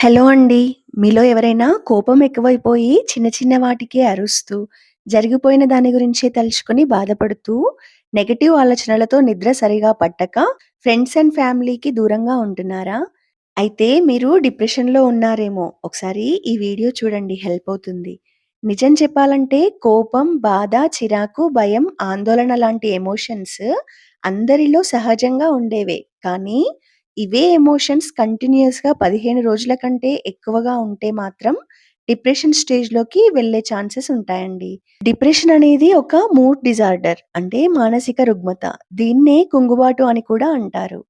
Hello అండి. మీలో ఎవరైనా కోపం ఎక్కువైపోయి చిన్న చిన్న వాటికే అరుస్తూ, జరిగిపోయిన దాని గురించే తలుచుకొని బాధపడుతూ, నెగెటివ్ ఆలోచనలతో నిద్ర సరిగా పట్టక ఫ్రెండ్స్ అండ్ ఫ్యామిలీకి దూరంగా ఉంటున్నారా? అయితే మీరు డిప్రెషన్‌లో ఉన్నారేమో! ఒకసారి ఈ వీడియో చూడండి, హెల్ప్ అవుతుంది. నిజం చెప్పాలంటే కోపం, బాధ, చిరాకు, భయం, ఆందోళన లాంటి ఎమోషన్స్ అందరిలో సహజంగా ఉండేవే. కానీ ఇవే ఎమోషన్స్ కంటిన్యూయస్‌గా 15 రోజుల కంటే ఎక్కువగా ఉంటే మాత్రం డిప్రెషన్ స్టేజ్‌లోకి వెళ్ళే ఛాన్సెస్ ఉంటాయండి. డిప్రెషన్ అనేది ఒక మూడ్ డిజార్డర్, అంటే మానసిక రుగ్మత. దీన్నే కుంగుబాటు అని కూడా అంటారు.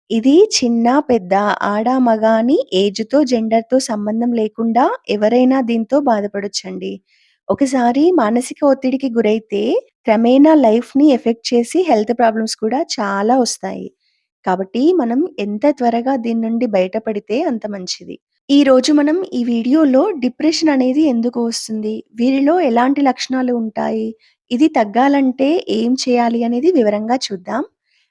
ఇది చిన్న, పెద్ద, ఆడ, మగ అని ఏజ్‌తో, జెండర్‌తో సంబంధం లేకుండా ఎవరైనా దీంతో బాధపడొచ్చండి. ఒకసారి మానసిక ఒత్తిడికి గురైతే క్రమేణా లైఫ్‌ని ఎఫెక్ట్ చేసి హెల్త్ ప్రాబ్లమ్స్ కూడా చాలా వస్తాయి. కాబట్టి మనం ఎంత త్వరగా దీని నుండి బయటపడితే అంత మంచిది. ఈరోజు మనం ఈ వీడియోలో డిప్రెషన్ అనేది ఎందుకు వస్తుంది? వీరిలో ఎలాంటి లక్షణాలు ఉంటాయి? ఇది తగ్గాలంటే ఏం చేయాలి అనేది వివరంగా చూద్దాం.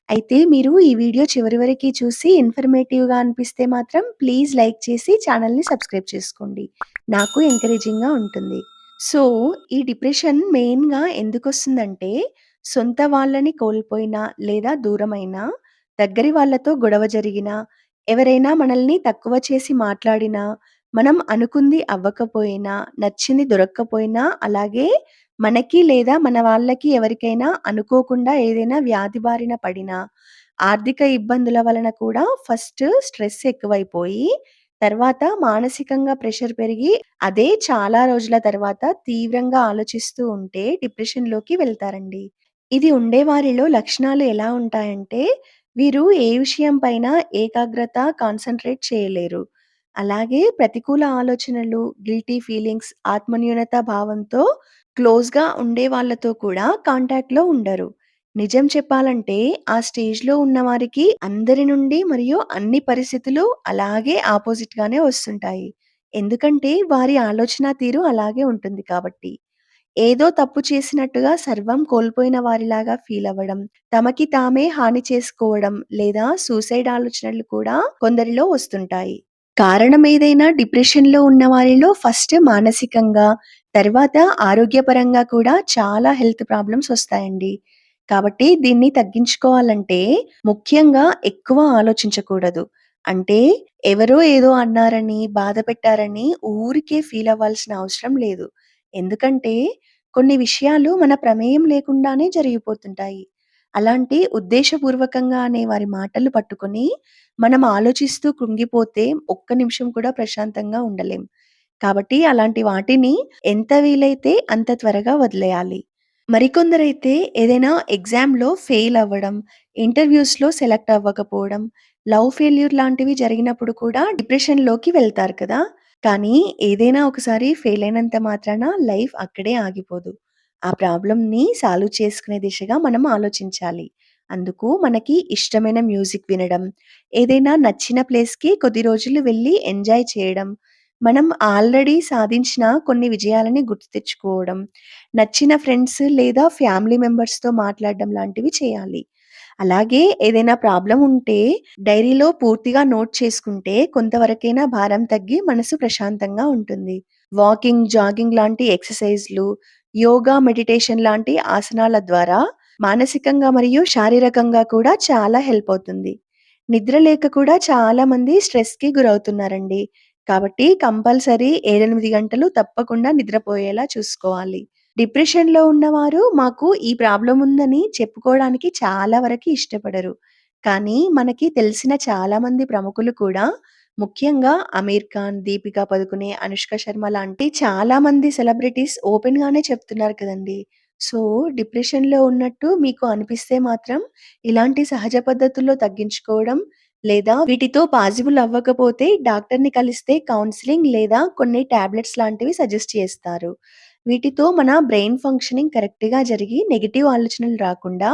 అయితే మీరు ఈ వీడియో చివరి వరకి చూసి ఇన్ఫర్మేటివ్‌గా అనిపిస్తే మాత్రం ప్లీజ్ లైక్ చేసి ఛానెల్‌ని సబ్స్క్రైబ్ చేసుకోండి. నాకు ఎంకరేజింగ్‌గా ఉంటుంది. సో, ఈ డిప్రెషన్ మెయిన్‌గా ఎందుకొస్తుందంటే, సొంత వాళ్ళని కోల్పోయినా లేదా దూరమైనా, దగ్గరి వాళ్ళతో గొడవ జరిగినా, ఎవరైనా మనల్ని తక్కువ చేసి మాట్లాడినా, మనం అనుకుంది అవ్వకపోయినా, నచ్చింది దొరక్కపోయినా, అలాగే మనకి లేదా మన వాళ్ళకి ఎవరికైనా అనుకోకుండా ఏదైనా వ్యాధి బారిన పడినా, ఆర్థిక ఇబ్బందుల వలన కూడా ఫస్ట్ స్ట్రెస్ ఎక్కువైపోయి, తర్వాత మానసికంగా ప్రెషర్ పెరిగి, అదే చాలా రోజుల తర్వాత తీవ్రంగా ఆలోచిస్తూ ఉంటే డిప్రెషన్‌లోకి వెళ్తారండి. ఇది ఉండేవారిలో లక్షణాలు ఎలా ఉంటాయంటే, వీరు ఏ విషయం పైన ఏకాగ్రత, కాన్సంట్రేట్ చేయలేరు. అలాగే ప్రతికూల ఆలోచనలు, గిల్టీ ఫీలింగ్స్, ఆత్మన్యూనత భావంతో క్లోజ్‌గా ఉండే వాళ్ళతో కూడా కాంటాక్ట్‌లో ఉండరు. నిజం చెప్పాలంటే ఆ స్టేజ్‌లో ఉన్నవారికి అందరి నుండి మరియు అన్ని పరిస్థితులు అలాగే ఆపోజిట్‌గానే వస్తుంటాయి. ఎందుకంటే వారి ఆలోచనా తీరు అలాగే ఉంటుంది కాబట్టి. ఏదో తప్పు చేసినట్టుగా సర్వం కోల్పోయిన వారిలాగా ఫీల్ అవ్వడం, తమకి తామే హాని చేసుకోవడం లేదా సూసైడ్ ఆలోచనలు కూడా కొందరిలో వస్తుంటాయి. కారణం ఏదైనా డిప్రెషన్‌లో ఉన్న వారిలో ఫస్ట్ మానసికంగా, తర్వాత ఆరోగ్యపరంగా కూడా చాలా హెల్త్ ప్రాబ్లమ్స్ వస్తాయండి. కాబట్టి దీన్ని తగ్గించుకోవాలంటే ముఖ్యంగా ఎక్కువ ఆలోచించకూడదు. అంటే ఎవరో ఏదో అన్నారని, బాధ పెట్టారని ఊరికే ఫీల్ అవ్వాల్సిన అవసరం లేదు. ఎందుకంటే కొన్ని విషయాలు మన ప్రమేయం లేకుండానే జరిగిపోతుంటాయి. అలాంటి ఉద్దేశపూర్వకంగా అనే వారి మాటలు పట్టుకొని మనం ఆలోచిస్తూ కృంగిపోతే ఒక్క నిమిషం కూడా ప్రశాంతంగా ఉండలేం. కాబట్టి అలాంటి వాటిని ఎంత వీలైతే అంత త్వరగా వదిలేయాలి. మరికొందరైతే ఏదైనా ఎగ్జామ్‌లో ఫెయిల్ అవ్వడం, ఇంటర్‌వ్యూస్‌లో సెలెక్ట్ అవ్వకపోవడం, లవ్ ఫెయిల్యూర్ లాంటివి జరిగినప్పుడు కూడా డిప్రెషన్‌లోకి వెళ్తారు కదా! కానీ ఏదైనా ఒకసారి ఫెయిల్ అయినంత మాత్రాన లైఫ్ అక్కడే ఆగిపోదు. ఆ ప్రాబ్లమ్‌ని సాల్వ్ చేసుకునే దిశగా మనం ఆలోచించాలి. అందుకు మనకి ఇష్టమైన మ్యూజిక్ వినడం, ఏదైనా నచ్చిన ప్లేస్‌కి కొద్ది రోజులు వెళ్లి ఎంజాయ్ చేయడం, మనం ఆల్రెడీ సాధించిన కొన్ని విజయాలని గుర్తు తెచ్చుకోవడం, నచ్చిన ఫ్రెండ్స్ లేదా ఫ్యామిలీ మెంబర్స్‌తో మాట్లాడడం లాంటివి చేయాలి. అలాగే ఏదైనా ప్రాబ్లమ్ ఉంటే డైరీలో పూర్తిగా నోట్ చేసుకుంటే కొంతవరకైనా భారం తగ్గి మనసు ప్రశాంతంగా ఉంటుంది. వాకింగ్, జాగింగ్ లాంటి ఎక్సర్‌సైజ్‌లు, యోగా, మెడిటేషన్ లాంటి ఆసనాల ద్వారా మానసికంగా మరియు శారీరకంగా కూడా చాలా హెల్ప్ అవుతుంది. నిద్ర లేక కూడా చాలామంది స్ట్రెస్‌కి గురవుతున్నారండి. కాబట్టి కంపల్సరీ 7, 8 గంటలు తప్పకుండా నిద్రపోయేలా చూసుకోవాలి. డిప్రెషన్‌లో ఉన్నవారు మాకు ఈ ప్రాబ్లమ్ ఉందని చెప్పుకోవడానికి చాలా వరకి ఇష్టపడరు. కానీ మనకి తెలిసిన చాలామంది ప్రముఖులు కూడా, ముఖ్యంగా 'అమీర్ ఖాన్', 'దీపికా పదుకునే', 'అనుష్క శర్మ' లాంటి చాలామంది సెలబ్రిటీస్ ఓపెన్‌గానే చెప్తున్నారు కదండీ! సో, డిప్రెషన్‌లో ఉన్నట్టు మీకు అనిపిస్తే మాత్రం ఇలాంటి సహజ పద్ధతుల్లో తగ్గించుకోవడం, లేదా వీటితో పాజిబుల్ అవ్వకపోతే డాక్టర్‌ని కలిస్తే కౌన్సెలింగ్ లేదా కొన్ని టాబ్లెట్స్ లాంటివి సజెస్ట్ చేస్తారు. వీటితో మన బ్రెయిన్ ఫంక్షనింగ్ కరెక్ట్‌గా జరిగి నెగెటివ్ ఆలోచనలు రాకుండా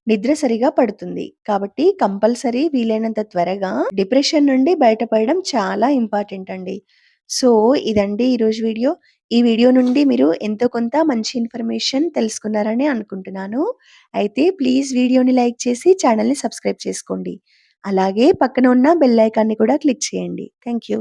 నిద్ర సరిగా పడుతుంది. కాబట్టి కంపల్సరీ వీలైనంత త్వరగా డిప్రెషన్ నుండి బయటపడడం చాలా ఇంపార్టెంట్ అండి. సో, ఇదండి ఈరోజు వీడియో. ఈ వీడియో నుండి మీరు ఎంతో కొంత మంచి ఇన్ఫర్మేషన్ తెలుసుకున్నారని అనుకుంటున్నాను. అయితే ప్లీజ్ వీడియోని లైక్ చేసి ఛానెల్‌ని సబ్స్క్రైబ్ చేసుకోండి. అలాగే పక్కన ఉన్న బెల్ ఐకాన్‌ని కూడా క్లిక్ చేయండి. Thank you.